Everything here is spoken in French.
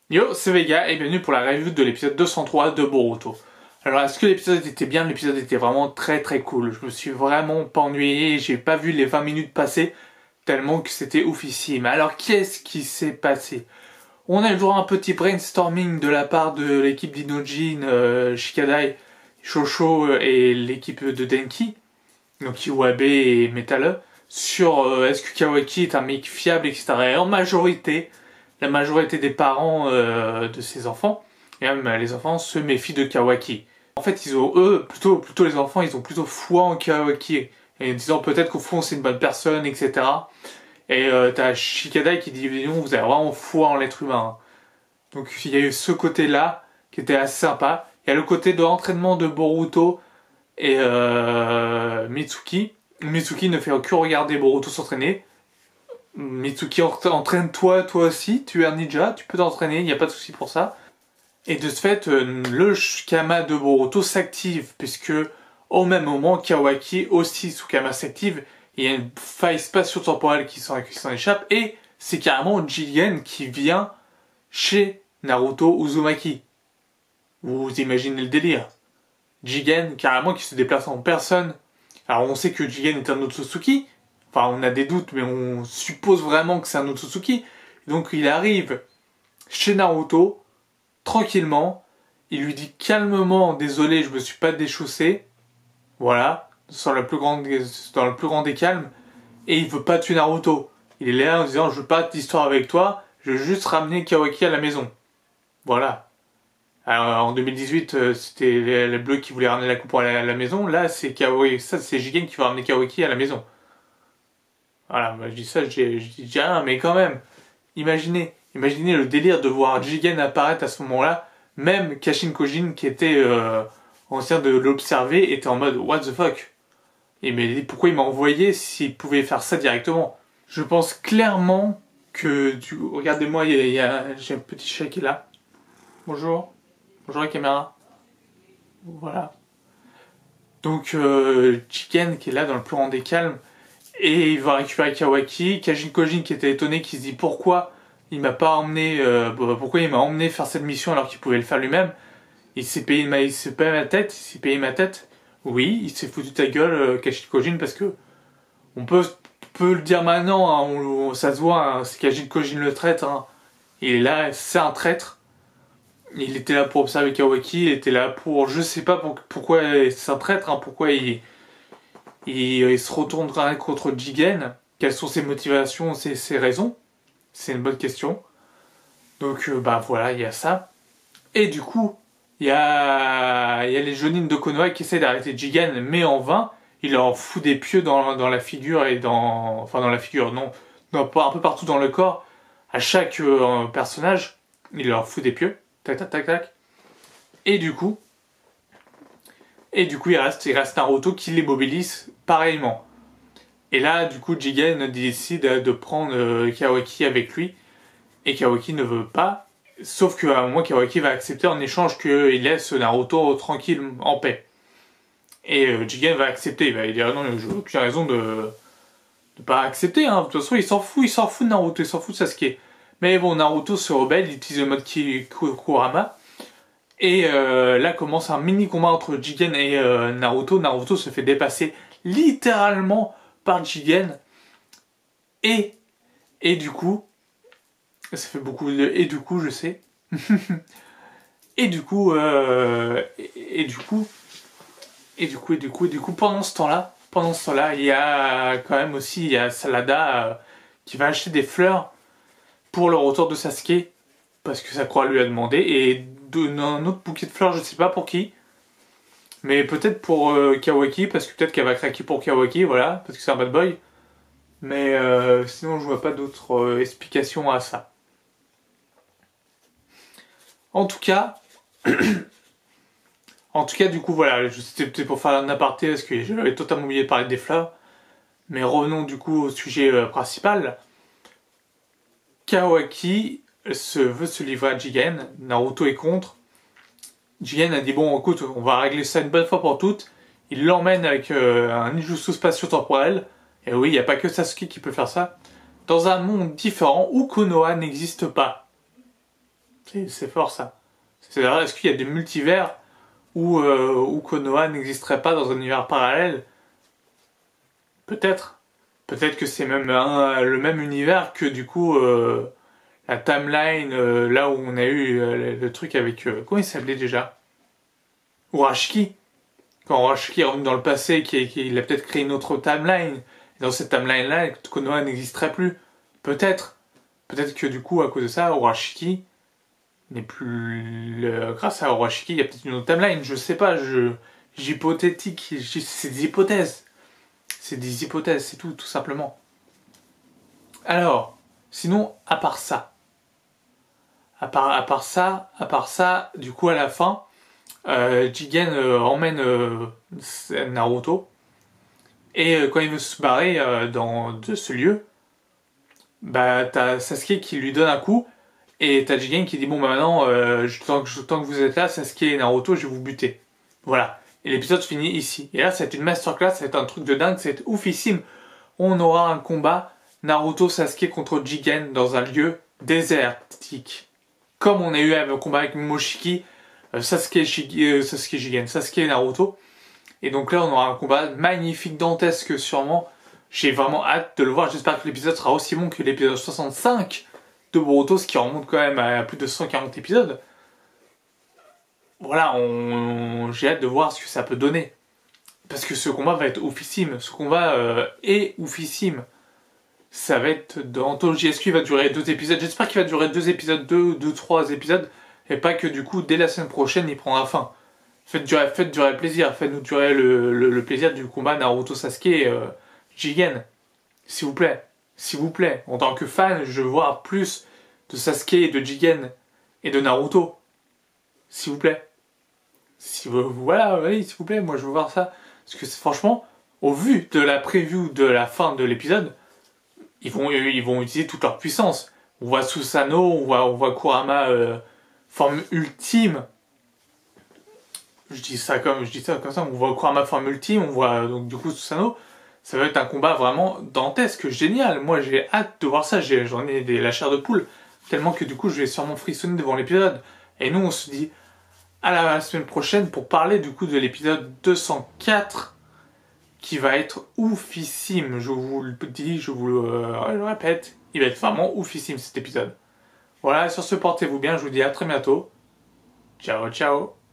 Yo, c'est Vega et bienvenue pour la review de l'épisode 203 de Boruto. Alors, est-ce que l'épisode était bien? L'épisode était vraiment très cool. Je me suis vraiment pas ennuyé, j'ai pas vu les 20 minutes passer tellement que c'était oufissime. Alors, qu'est-ce qui s'est passé? On a eu le droit à un petit brainstorming de la part de l'équipe d'Inojin, Shikadai, Shosho et l'équipe de Denki, donc Iwabe et Metale, sur est-ce que Kawaki est un mec fiable, etc. Et en majorité, la majorité des parents de ces enfants, et même les enfants, se méfient de Kawaki. En fait, ils ont, eux, plutôt les enfants, ils ont plutôt foi en Kawaki, et en disant peut-être qu'au fond c'est une bonne personne, etc. Et t'as Shikadai qui dit non, vous avez vraiment foi en l'être humain. Donc il y a eu ce côté-là qui était assez sympa. Il y a le côté de l'entraînement de Boruto et Mitsuki. Mitsuki ne fait que regarder Boruto s'entraîner. Mitsuki, entraîne-toi, toi aussi, tu es un ninja, tu peux t'entraîner, il n'y a pas de souci pour ça. Et de ce fait, le Kama de Boruto s'active, puisque au même moment, Kawaki aussi sous Kama s'active, il y a une faille spatio-temporelle qui s'en échappe, et c'est carrément Jigen qui vient chez Naruto Uzumaki. Vous imaginez le délire. Jigen, carrément, qui se déplace en personne. Alors on sait que Jigen est un Otsutsuki, enfin on a des doutes, mais on suppose vraiment que c'est un Otsutsuki. Donc il arrive chez Naruto, tranquillement, il lui dit calmement, désolé, je me suis pas déchaussé, voilà, dans le plus grand des calmes, et il veut pas tuer Naruto. Il est là en disant, je veux pas d'histoire avec toi, je veux juste ramener Kawaki à la maison. Voilà. Alors, en 2018, c'était les Bleus qui voulaient ramener la coupe à la maison. Là, c'est Kawaki, ça, c'est Jigen qui va ramener Kawaki à la maison. Voilà, moi, je dis ça, je dis rien, mais quand même, imaginez le délire de voir Jigen apparaître à ce moment-là. Même Kashin Kojin, qui était en train de l'observer, était en mode what the fuck. Et mais pourquoi il m'a envoyé s'il pouvait faire ça directement? Je pense clairement que regardez-moi, j'ai un petit chat qui est là. Bonjour. Bonjour la caméra. Voilà. Donc Jigen qui est là dans le plus grand des calmes. Et il va récupérer Kawaki. Kashin Kojin qui était étonné, qui se dit pourquoi il m'a pas emmené, pourquoi il m'a emmené faire cette mission alors qu'il pouvait le faire lui-même. Il s'est payé ma tête, il s'est payé ma tête. Oui, il s'est foutu de ta gueule, Kashin Kojin, parce que on peut le dire maintenant, hein, ça se voit, hein, c'est Kashin Kojin le traître. Hein. Il est là, c'est un traître. Il était là pour observer Kawaki, il était là pour, je sais pas pourquoi c'est un traître, hein, pourquoi il se retourne contre Jigen. Quelles sont ses motivations, ses raisons? C'est une bonne question. Donc bah voilà, il y a ça. Et du coup, il y a les Jonin de Konoha qui essaient d'arrêter Jigen, mais en vain. Il leur fout des pieux dans la figure et dans... Enfin dans la figure, non. Un peu partout dans le corps. À chaque personnage, il leur fout des pieux. Tac, tac, tac, tac. Et du coup... il reste Naruto qui les mobilise pareillement. Et là, du coup, Jigen décide de prendre Kawaki avec lui. Et Kawaki ne veut pas. Sauf qu'à un moment, Kawaki va accepter en échange qu'il laisse Naruto tranquille, en paix. Et Jigen va accepter. Il va dire non, j'ai aucune raison de pas accepter. Hein. De toute façon, il s'en fout de Naruto, il s'en fout de Sasuke. Mais bon, Naruto se rebelle, il utilise le mode Kurama. Et là commence un mini combat entre Jigen et Naruto. Naruto se fait dépasser littéralement par Jigen. Et du coup, ça fait beaucoup de et du coup, je sais. et du coup, pendant ce temps-là, il y a quand même aussi il y a Salada qui va acheter des fleurs pour le retour de Sasuke parce que Sakura lui a demandé et un autre bouquet de fleurs, je sais pas pour qui. Mais peut-être pour Kawaki, parce que peut-être qu'elle va craquer pour Kawaki, voilà, parce que c'est un bad boy. Mais sinon, je vois pas d'autres explications à ça. En tout cas, du coup, voilà, c'était pour faire un aparté, parce que j'avais totalement oublié de parler des fleurs. Mais revenons du coup au sujet principal. Kawaki veut se livrer à Jigen, Naruto est contre. Jigen a dit bon écoute, on va régler ça une bonne fois pour toutes. Il l'emmène avec un ninjutsu spatio-temporel. Et oui, il n'y a pas que Sasuke qui peut faire ça. Dans un monde différent où Konoha n'existe pas. C'est fort ça. C'est-à-dire, est-ce qu'il y a des multivers où Konoha n'existerait pas dans un univers parallèle? Peut-être. Peut-être que c'est même le même univers que du coup la timeline là où on a eu le truc avec comment il s'appelait déjà? Urashiki. Quand Urashiki est revenu dans le passé, qu'il a peut-être créé une autre timeline. Et dans cette timeline-là, Konoha n'existerait plus. Peut-être. Peut-être que du coup, à cause de ça, Urashiki n'est plus... grâce à Urashiki, il y a peut-être une autre timeline. Je sais pas, j'hypothétique. C'est des hypothèses. C'est des hypothèses, c'est tout simplement. Alors, sinon, à part ça, du coup, à la fin, Jigen emmène Naruto, et quand il veut se barrer de ce lieu, bah t'as Sasuke qui lui donne un coup, et t'as Jigen qui dit bon bah maintenant, tant que vous êtes là, Sasuke et Naruto, je vais vous buter. Voilà. Et l'épisode finit ici. Et là, ça va être une masterclass, ça va être un truc de dingue, ça va être oufissime. On aura un combat Naruto Sasuke contre Jigen dans un lieu désertique. Comme on a eu un combat avec Momoshiki, Sasuke Jigen, Sasuke et Naruto. Et donc là, on aura un combat magnifique, dantesque sûrement. J'ai vraiment hâte de le voir. J'espère que l'épisode sera aussi bon que l'épisode 65 de Boruto, ce qui remonte quand même à plus de 140 épisodes. Voilà, j'ai hâte de voir ce que ça peut donner. Parce que ce combat va être oufissime. Ce combat est oufissime. Ça va être d'anthologie. Est-ce qu'il va durer 2 épisodes? J'espère qu'il va durer 2 épisodes, 3 épisodes. Et pas que du coup, dès la semaine prochaine, il prendra fin. Faites durer le plaisir. Faites-nous durer le plaisir du combat Naruto Sasuke Jigen. S'il vous plaît. S'il vous plaît. En tant que fan, je veux voir plus de Sasuke et de Jigen et de Naruto. S'il vous plaît. Voilà, oui, s'il vous plaît, moi je veux voir ça. Parce que franchement, au vu de la preview de la fin de l'épisode, ils vont utiliser toute leur puissance. On voit Susanoo, on voit Kurama forme ultime. Je dis ça comme ça, on voit Kurama forme ultime, on voit donc du coup Susanoo. Ça va être un combat vraiment dantesque, génial. Moi j'ai hâte de voir ça, j'en ai la chair de poule. Tellement que du coup je vais sûrement frissonner devant l'épisode. Et nous on se dit à la semaine prochaine pour parler du coup de l'épisode 204 qui va être oufissime. Je vous le dis, je vous le répète, il va être vraiment oufissime cet épisode. Voilà, sur ce, portez-vous bien, je vous dis à très bientôt. Ciao, ciao.